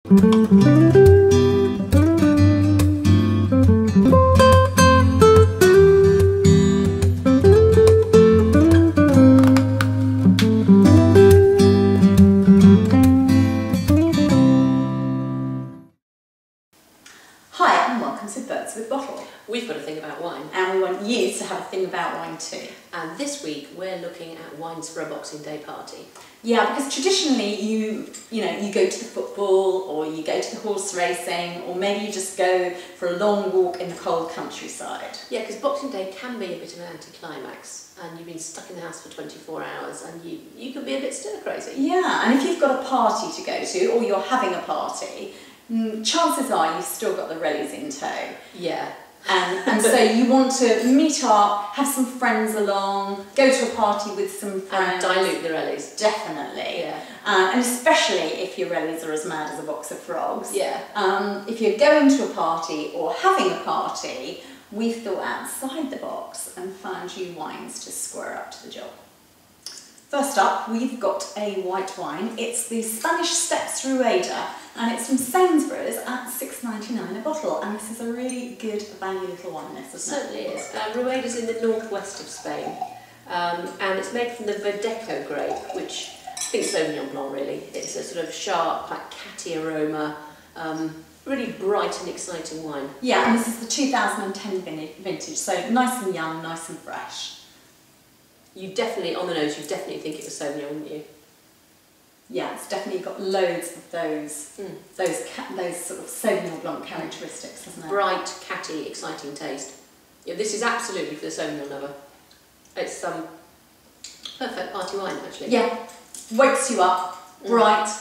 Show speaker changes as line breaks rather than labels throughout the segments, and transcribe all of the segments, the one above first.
Hi and welcome to Birds with Bottle.
We've got a thing about wine.
And we want you to have a thing about wine too.
And this week we're looking at wines for a Boxing Day party.
Yeah, because traditionally you go to the football or you go to the horse racing or maybe you just go for a long walk in the cold countryside.
Yeah, because Boxing Day can be a bit of an anticlimax and you've been stuck in the house for 24 hours and you can be a bit stir crazy.
Yeah, and if you've got a party to go to or you're having a party, chances are you've still got the rallies in tow.
Yeah.
And so you want to meet up, have some friends along, go to a party with some friends.
And dilute the rallies.
Definitely.
Yeah.
And especially if your rallies are as mad as a box of frogs.
Yeah.
If you're going to a party or having a party, we've thought outside the box and found you wines to square up to the job. First up, we've got a white wine. It's the Spanish Steps Rueda, and it's from Sainsbury's at $6.99 a bottle. And this is a really good value little wine, this, isn't it?
Certainly is. Rueda's in the northwest of Spain, and it's made from the Verdejo grape, which I think is Sauvignon Blanc really. It's a sort of sharp, like catty aroma, really bright and exciting wine.
Yeah, and this is the 2010 vintage, so nice and young, nice and fresh.
You definitely, on the nose, you definitely think it was Sauvignon, wouldn't you?
Yeah, it's definitely got loads of those sort of Sauvignon Blanc characteristics, hasn't it?
Bright, catty, exciting taste. Yeah, this is absolutely for the Sauvignon lover. It's perfect party wine, actually.
Yeah, wakes you up, bright,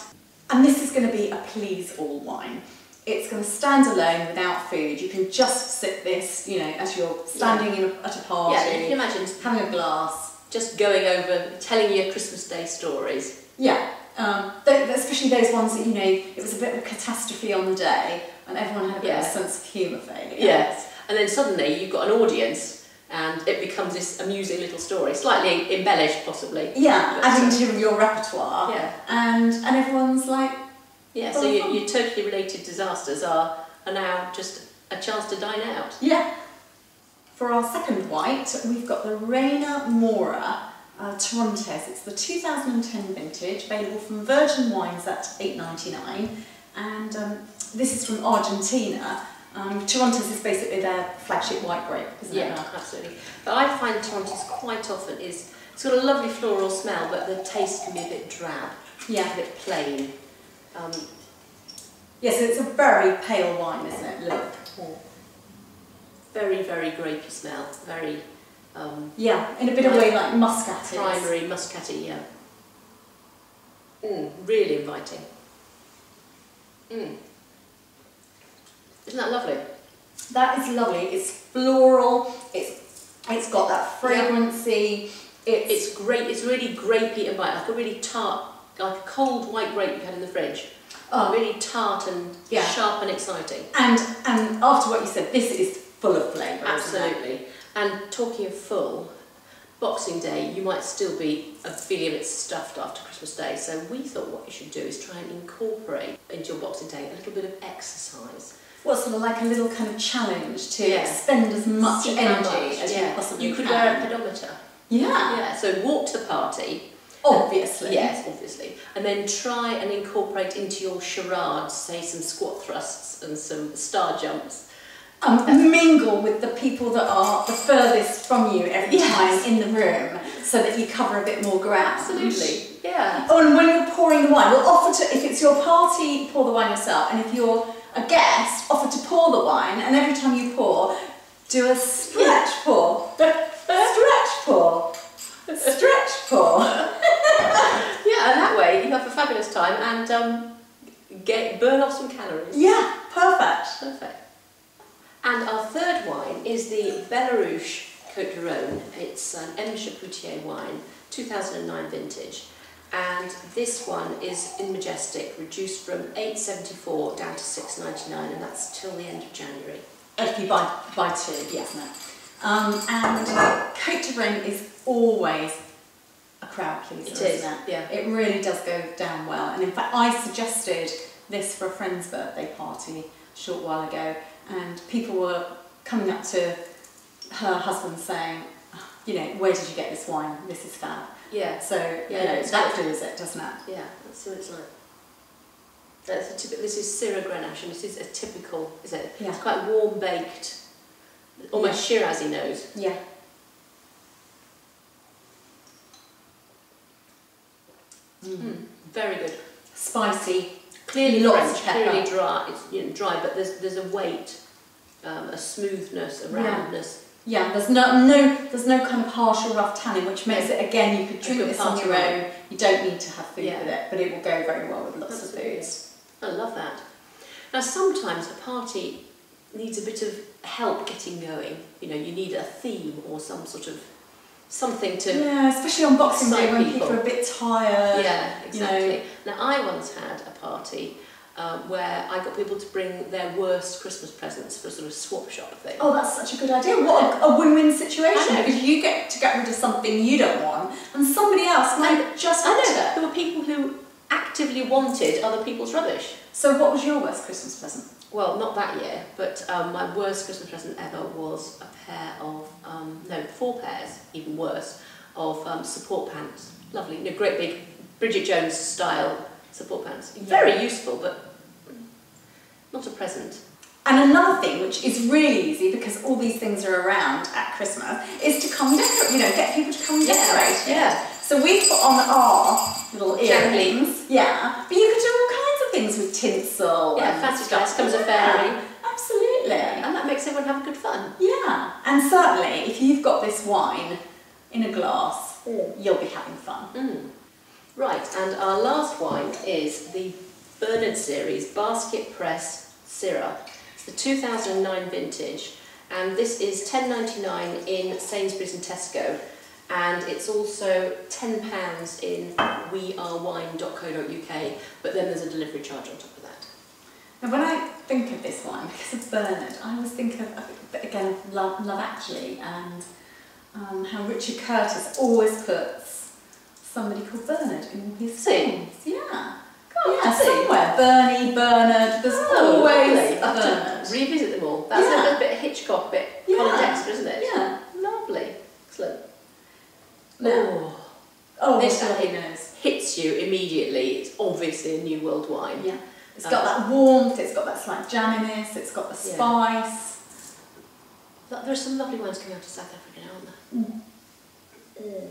and this is going to be a please all wine. It's going to stand alone without food. You can just sip this, as you're standing at a party.
Yeah, you can imagine
having a glass.
Just going over, telling your Christmas Day stories.
Yeah, especially those ones that, it was a bit of a catastrophe on the day and everyone had a bit of a sense of humour failure.
Yes, and then suddenly you've got an audience and it becomes this amusing little story, slightly embellished possibly.
Yeah, adding to your repertoire.
Yeah.
And everyone's like...
Yeah, so your totally related disasters are now just a chance to dine out.
Yeah. For our second white, we've got the Reina Mora Torontes. It's the 2010 vintage, available from Virgin Wines at $8.99. And this is from Argentina. Torontes is basically their flagship white grape, isn't it?
Yeah, absolutely. But I find Torontes quite often it's got a lovely floral smell, but the taste can be a bit drab.
Yeah.
A bit plain.
Yes, it's a very pale wine, isn't it? Look.
Very, very grapey smell. Very.
Yeah, in a bit of a way like muscat.
Primary muscatty, yeah. Really inviting. Isn't that lovely?
That is lovely. It's floral. It's got that fragrancy.
Yeah. It's great. It's really grapey and white, like a really tart, like a cold white grape you had in the fridge. Oh, really tart and sharp and exciting. And
after what you said, this is full of flavour.
Absolutely. And talking of full, Boxing Day, you might still be feeling a bit stuffed after Christmas Day. So we thought what you should do is try and incorporate into your Boxing Day a little bit of exercise.
Well, sort of like a little kind of challenge to expend as much energy as you possibly can.
You could wear a pedometer.
Yeah.
Yeah. So walk to the party.
Obviously.
Yes, obviously. And then try and incorporate into your charades, say some squat thrusts and some star jumps.
Mingle with the people that are the furthest from you every time in the room so that you cover a bit more ground.
Absolutely, yeah.
Oh, and when you're pouring the wine, we'll offer to, if it's your party, pour the wine yourself, and if you're a guest, offer to pour the wine, and every time you pour, do a stretch pour. Stretch pour. Stretch pour.
Yeah, and that way you have a fabulous time and burn off some calories.
Yeah, perfect.
Perfect. And our third wine is the Belarouche Côte de Rhône. It's an M. Chapoutier wine, 2009 vintage. And this one is in Majestic, reduced from $8.74 down to $6.99, and that's till the end of January.
If you buy two, yes, no. And Côte de Rhône is always a crowd pleaser, isn't it?
Yeah.
It really does go down well. And in fact, I suggested this for a friend's birthday party a short while ago, and people were coming up to her husband saying, you know, where did you get this wine? This is fab.
Yeah.
So
Yeah,
you know,
it's
that
good.
does it, doesn't it?
Yeah, that's what it's like. That's a typical. This is Syrah Grenache, and this is a typical. Is it?
Yeah.
It's quite warm baked, almost Shirazi nose.
Yeah.
Very good.
Spicy.
Clearly
Lots
French,
of pepper.
clearly dry. It's, you know, dry, but there's a weight, a smoothness, a roundness.
Yeah, there's no kind of harsh or rough tannin, which makes it, again, you could drink
good
this on
party
your
wine.
own. You don't need to have food
Yeah.
with it, but it will go very well with lots
Absolutely.
of foods.
I love that. Now sometimes a party needs a bit of help getting going. You know, you need a theme or some sort of something to.
Yeah, especially on Boxing Day
excite
when
people.
people are a bit tired.
Yeah, exactly.
You know.
Now I once had a party where I got people to bring their worst Christmas presents for a sort of swap shop thing.
Oh, that's such a good idea. What a win-win situation,
I know.
because you get to get rid of something you don't want, and somebody else might just
I
want
know,
it.
there were people who actively wanted other people's rubbish.
So what was your worst Christmas present?
Well, not that year, but my worst Christmas present ever was a pair of, no, 4 pairs, even worse, of support pants. Lovely, you know, great big Bridget Jones style support pants.
Yeah.
Very useful, but not a present.
And another thing, which is really easy because all these things are around at Christmas, is to come decorate. You know, get people to come decorate.
Yeah.
So we've put on our little
Jangly.
earrings. Yeah, but you could do all kinds of things with tinsel.
Yeah,
and
fancy
stuff.
dress, comes a fairy.
Absolutely.
And that makes everyone have good fun.
Yeah, and certainly if you've got this wine in a glass, you'll be having fun.
Right, and our last wine is the Bernard Series Basket Press Syrah. It's the 2009 vintage, and this is £10.99 in Sainsbury's and Tesco, and it's also £10 in wearewine.co.uk, but then there's a delivery charge on top of that.
Now when I think of this wine, because of Bernard, I always think of, again, Love Actually, and how Richard Curtis always puts somebody called Bernard in his songs. Yeah.
God,
Yeah,
does he?
somewhere. Bernie, Bernard, there's always
lovely.
a
I have
Bernard.
to revisit them all. That's
Yeah.
a bit Hitchcock, bit
Yeah.
Colin Dexter, isn't it?
Yeah.
Lovely. Excellent.
Yeah. Oh,
This
this
I-
knows.
Hits you immediately. It's obviously a New World wine.
Yeah. It's got that warmth, it's got that slight jamminess, it's got the
Yeah.
spice.
There are some lovely wines coming out of South Africa now, aren't there?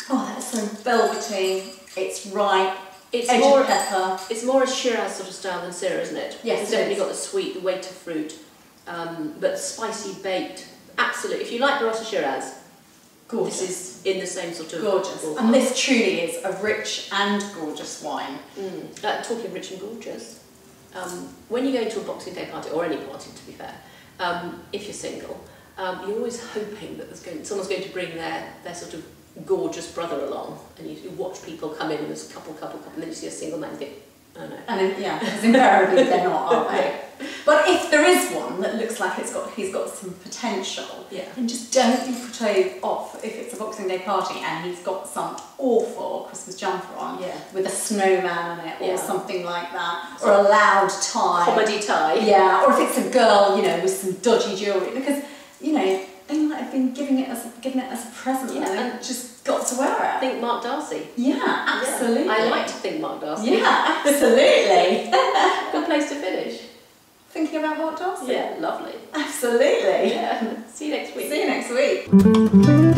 Oh, that's so velvety, it's ripe,
It's
edge
more
of pepper.
It's more a Shiraz sort of style than Syrah, isn't it?
Yes,
It's
it
definitely
is.
got the sweet, the weight of fruit, but spicy baked. Absolutely. If you like Barossa Shiraz,
Gorgeous.
this is in the same sort of
Gorgeous.
ballpark.
And this truly is a rich and gorgeous wine.
Talking of rich and gorgeous, when you go to a Boxing Day party, or any party to be fair, if you're single, you're always hoping that someone's going to bring their sort of gorgeous brother along, and you watch people come in and there's a couple, and then you see a single man and think, oh no.
And yeah, because invariably they're not, are they? But if there is one that looks like he's got some potential,
Yeah.
then just don't be put off if it's a Boxing Day party and he's got some awful Christmas jumper on
Yeah.
with a snowman on it or
Yeah.
something like that, or a loud tie.
Comedy tie.
Yeah, or if it's a girl, you know, with some dodgy jewellery, because, you know, they might have been giving it as a present,
Yeah,
and
and
they just got to wear
I
it.
think Mark Darcy.
Yeah, absolutely.
Yeah. I like to think Mark Darcy.
Yeah, absolutely.
Good place to finish.
Thinking about Mark Darcy?
Yeah, lovely.
Absolutely.
Yeah. See you next week.
See you next week.